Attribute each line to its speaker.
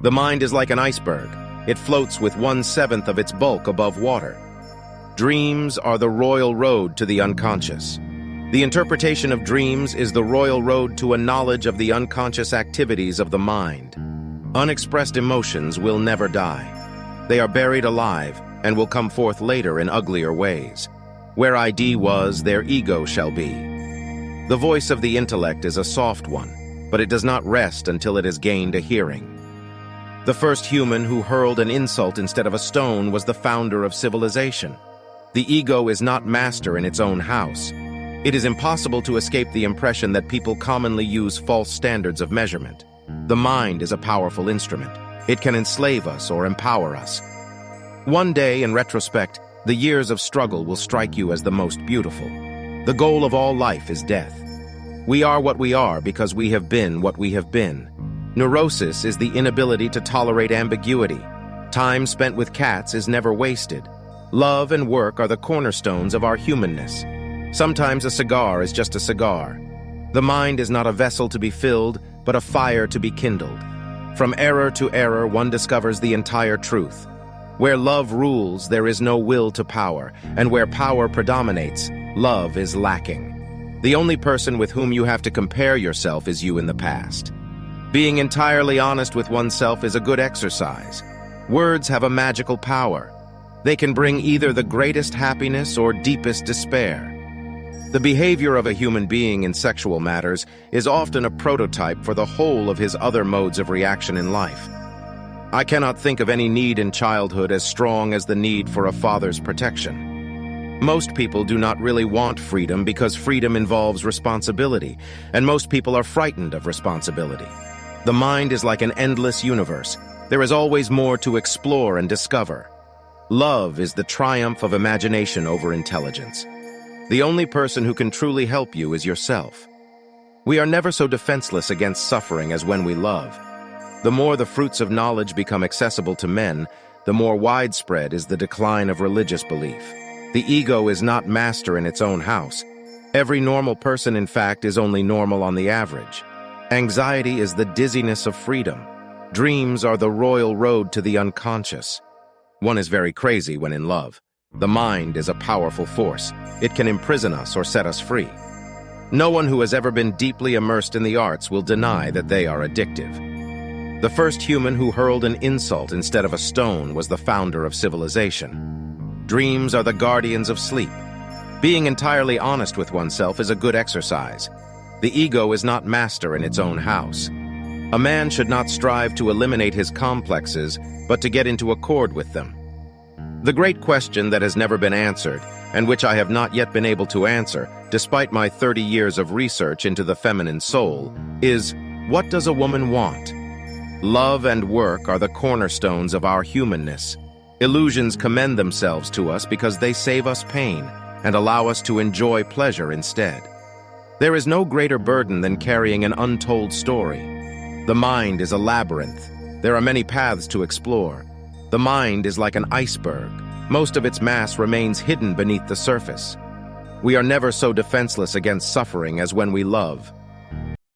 Speaker 1: The mind is like an iceberg. It floats with 1/7 of its bulk above water. Dreams are the royal road to the unconscious. The interpretation of dreams is the royal road to a knowledge of the unconscious activities of the mind. Unexpressed emotions will never die. They are buried alive and will come forth later in uglier ways. Where ID was, there ego shall be. The voice of the intellect is a soft one, but it does not rest until it has gained a hearing. The first human who hurled an insult instead of a stone was the founder of civilization. The ego is not master in its own house. It is impossible to escape the impression that people commonly use false standards of measurement. The mind is a powerful instrument. It can enslave us or empower us. One day, in retrospect, the years of struggle will strike you as the most beautiful. The goal of all life is death. We are what we are because we have been what we have been. Neurosis is the inability to tolerate ambiguity. Time spent with cats is never wasted. Love and work are the cornerstones of our humanness. Sometimes a cigar is just a cigar. The mind is not a vessel to be filled, but a fire to be kindled. From error to error, one discovers the entire truth. Where love rules, there is no will to power, and where power predominates, love is lacking. The only person with whom you have to compare yourself is you in the past. Being entirely honest with oneself is a good exercise. Words have a magical power. They can bring either the greatest happiness or deepest despair. The behavior of a human being in sexual matters is often a prototype for the whole of his other modes of reaction in life. I cannot think of any need in childhood as strong as the need for a father's protection. Most people do not really want freedom because freedom involves responsibility, and most people are frightened of responsibility. The mind is like an endless universe. There is always more to explore and discover. Love is the triumph of imagination over intelligence. The only person who can truly help you is yourself. We are never so defenseless against suffering as when we love. The more the fruits of knowledge become accessible to men, the more widespread is the decline of religious belief. The ego is not master in its own house. Every normal person, in fact, is only normal on the average. Anxiety is the dizziness of freedom. Dreams are the royal road to the unconscious. One is very crazy when in love. The mind is a powerful force. It can imprison us or set us free. No one who has ever been deeply immersed in the arts will deny that they are addictive. The first human who hurled an insult instead of a stone was the founder of civilization. Dreams are the guardians of sleep. Being entirely honest with oneself is a good exercise. The ego is not master in its own house. A man should not strive to eliminate his complexes, but to get into accord with them. The great question that has never been answered, and which I have not yet been able to answer, despite my 30 years of research into the feminine soul, is, what does a woman want? Love and work are the cornerstones of our humanness. Illusions commend themselves to us because they save us pain and allow us to enjoy pleasure instead. There is no greater burden than carrying an untold story. The mind is a labyrinth. There are many paths to explore. The mind is like an iceberg. Most of its mass remains hidden beneath the surface. We are never so defenseless against suffering as when we love.